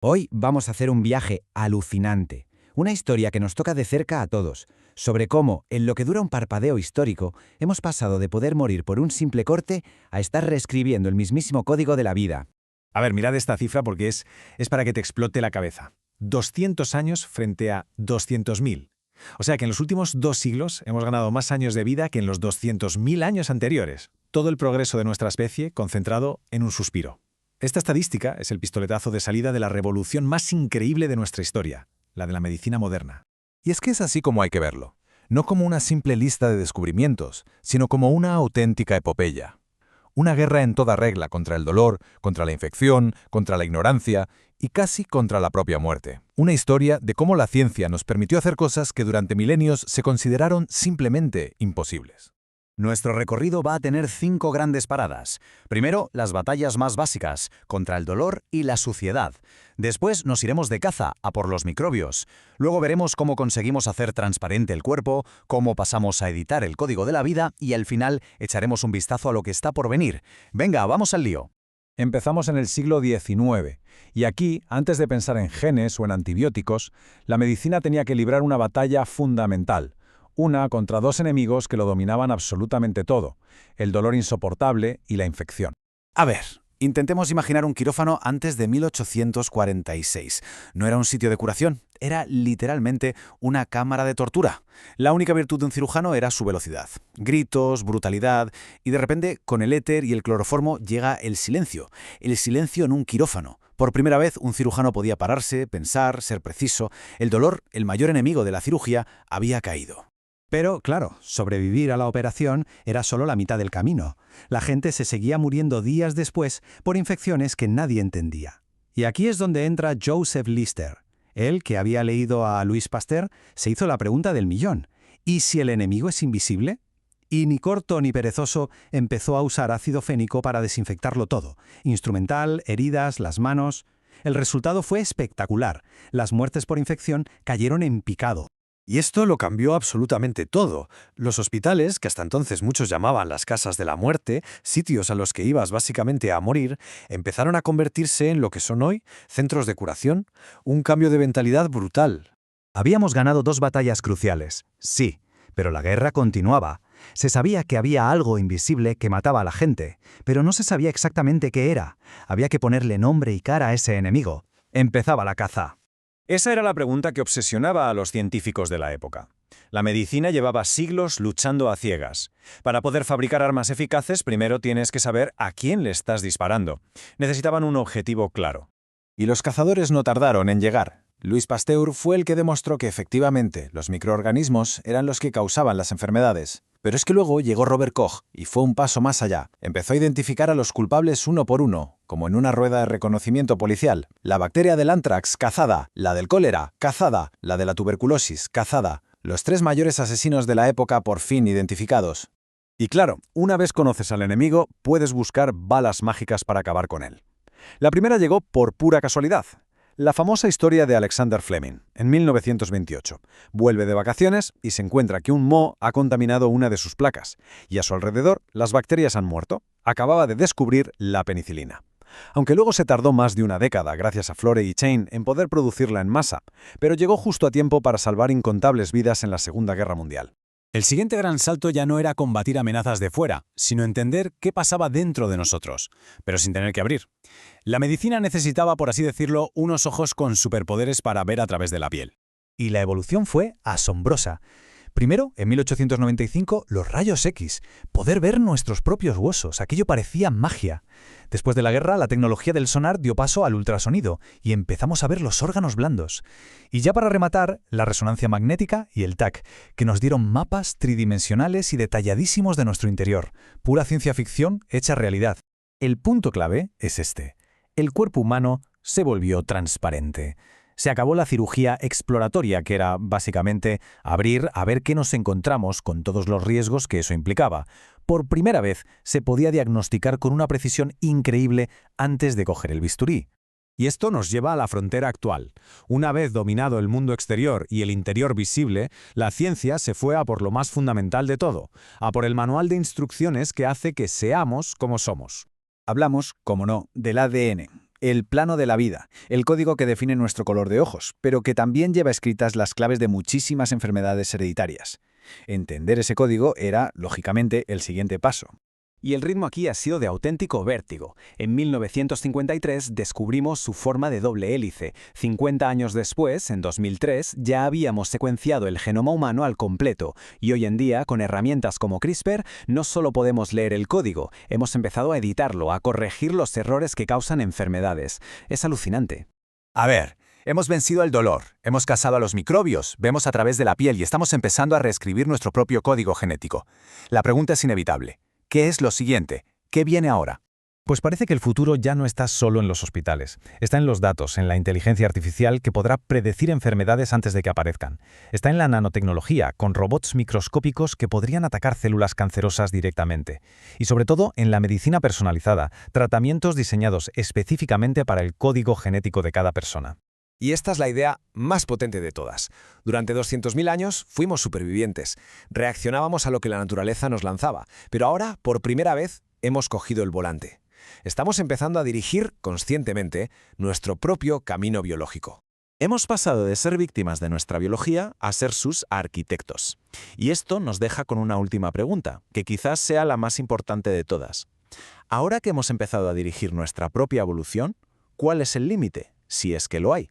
Hoy vamos a hacer un viaje alucinante, una historia que nos toca de cerca a todos, sobre cómo, en lo que dura un parpadeo histórico, hemos pasado de poder morir por un simple corte a estar reescribiendo el mismísimo código de la vida. A ver, mirad esta cifra porque es para que te explote la cabeza. 200 años frente a 200.000. O sea que en los últimos 2 siglos hemos ganado más años de vida que en los 200.000 años anteriores. Todo el progreso de nuestra especie concentrado en un suspiro. Esta estadística es el pistoletazo de salida de la revolución más increíble de nuestra historia, la de la medicina moderna. Y es que es así como hay que verlo. No como una simple lista de descubrimientos, sino como una auténtica epopeya. Una guerra en toda regla contra el dolor, contra la infección, contra la ignorancia y casi contra la propia muerte. Una historia de cómo la ciencia nos permitió hacer cosas que durante milenios se consideraron simplemente imposibles. Nuestro recorrido va a tener 5 grandes paradas. Primero, las batallas más básicas, contra el dolor y la suciedad. Después nos iremos de caza a por los microbios. Luego veremos cómo conseguimos hacer transparente el cuerpo, cómo pasamos a editar el código de la vida y al final echaremos un vistazo a lo que está por venir. Venga, vamos al lío. Empezamos en el siglo XIX, y aquí, antes de pensar en genes o en antibióticos, la medicina tenía que librar una batalla fundamental. Una contra dos enemigos que lo dominaban absolutamente todo, el dolor insoportable y la infección. A ver, intentemos imaginar un quirófano antes de 1846. No era un sitio de curación, era literalmente una cámara de tortura. La única virtud de un cirujano era su velocidad. Gritos, brutalidad, y de repente, con el éter y el cloroformo llega el silencio. El silencio en un quirófano. Por primera vez, un cirujano podía pararse, pensar, ser preciso. El dolor, el mayor enemigo de la cirugía, había caído. Pero, claro, sobrevivir a la operación era solo la mitad del camino. La gente se seguía muriendo días después por infecciones que nadie entendía. Y aquí es donde entra Joseph Lister. Él, que había leído a Louis Pasteur, se hizo la pregunta del millón. ¿Y si el enemigo es invisible? Y ni corto ni perezoso empezó a usar ácido fénico para desinfectarlo todo. Instrumental, heridas, las manos. El resultado fue espectacular. Las muertes por infección cayeron en picado. Y esto lo cambió absolutamente todo. Los hospitales, que hasta entonces muchos llamaban las casas de la muerte, sitios a los que ibas básicamente a morir, empezaron a convertirse en lo que son hoy centros de curación, un cambio de mentalidad brutal. Habíamos ganado 2 batallas cruciales, sí, pero la guerra continuaba. Se sabía que había algo invisible que mataba a la gente, pero no se sabía exactamente qué era. Había que ponerle nombre y cara a ese enemigo. Empezaba la caza. Esa era la pregunta que obsesionaba a los científicos de la época. La medicina llevaba siglos luchando a ciegas. Para poder fabricar armas eficaces, primero tienes que saber a quién le estás disparando. Necesitaban un objetivo claro. Y los cazadores no tardaron en llegar. Louis Pasteur fue el que demostró que efectivamente los microorganismos eran los que causaban las enfermedades. Pero es que luego llegó Robert Koch y fue un paso más allá. Empezó a identificar a los culpables uno por uno, como en una rueda de reconocimiento policial. La bacteria del anthrax, cazada. La del cólera, cazada. La de la tuberculosis, cazada. Los 3 mayores asesinos de la época por fin identificados. Y claro, una vez conoces al enemigo, puedes buscar balas mágicas para acabar con él. La primera llegó por pura casualidad. La famosa historia de Alexander Fleming, en 1928. Vuelve de vacaciones y se encuentra que un moho ha contaminado una de sus placas, y a su alrededor las bacterias han muerto. Acababa de descubrir la penicilina. Aunque luego se tardó más de una década, gracias a Florey y Chain, en poder producirla en masa, pero llegó justo a tiempo para salvar incontables vidas en la Segunda Guerra Mundial. El siguiente gran salto ya no era combatir amenazas de fuera, sino entender qué pasaba dentro de nosotros, pero sin tener que abrir. La medicina necesitaba, por así decirlo, unos ojos con superpoderes para ver a través de la piel. Y la evolución fue asombrosa. Primero, en 1895, los rayos X. Poder ver nuestros propios huesos. Aquello parecía magia. Después de la guerra, la tecnología del sonar dio paso al ultrasonido y empezamos a ver los órganos blandos. Y ya para rematar, la resonancia magnética y el TAC, que nos dieron mapas tridimensionales y detalladísimos de nuestro interior. Pura ciencia ficción hecha realidad. El punto clave es este. El cuerpo humano se volvió transparente. Se acabó la cirugía exploratoria, que era básicamente abrir a ver qué nos encontramos con todos los riesgos que eso implicaba. Por primera vez se podía diagnosticar con una precisión increíble antes de coger el bisturí. Y esto nos lleva a la frontera actual. Una vez dominado el mundo exterior y el interior visible, la ciencia se fue a por lo más fundamental de todo, a por el manual de instrucciones que hace que seamos como somos. Hablamos, como no, del ADN. El plano de la vida, el código que define nuestro color de ojos, pero que también lleva escritas las claves de muchísimas enfermedades hereditarias. Entender ese código era, lógicamente, el siguiente paso. Y el ritmo aquí ha sido de auténtico vértigo. En 1953 descubrimos su forma de doble hélice. 50 años después, en 2003, ya habíamos secuenciado el genoma humano al completo. Y hoy en día, con herramientas como CRISPR, no solo podemos leer el código, hemos empezado a editarlo, a corregir los errores que causan enfermedades. Es alucinante. A ver, hemos vencido el dolor, hemos cazado a los microbios, vemos a través de la piel y estamos empezando a reescribir nuestro propio código genético. La pregunta es inevitable. ¿Qué es lo siguiente? ¿Qué viene ahora? Pues parece que el futuro ya no está solo en los hospitales. Está en los datos, en la inteligencia artificial que podrá predecir enfermedades antes de que aparezcan. Está en la nanotecnología, con robots microscópicos que podrían atacar células cancerosas directamente. Y sobre todo en la medicina personalizada, tratamientos diseñados específicamente para el código genético de cada persona. Y esta es la idea más potente de todas. Durante 200.000 años fuimos supervivientes. Reaccionábamos a lo que la naturaleza nos lanzaba. Pero ahora, por primera vez, hemos cogido el volante. Estamos empezando a dirigir, conscientemente, nuestro propio camino biológico. Hemos pasado de ser víctimas de nuestra biología a ser sus arquitectos. Y esto nos deja con una última pregunta, que quizás sea la más importante de todas. Ahora que hemos empezado a dirigir nuestra propia evolución, ¿cuál es el límite, si es que lo hay?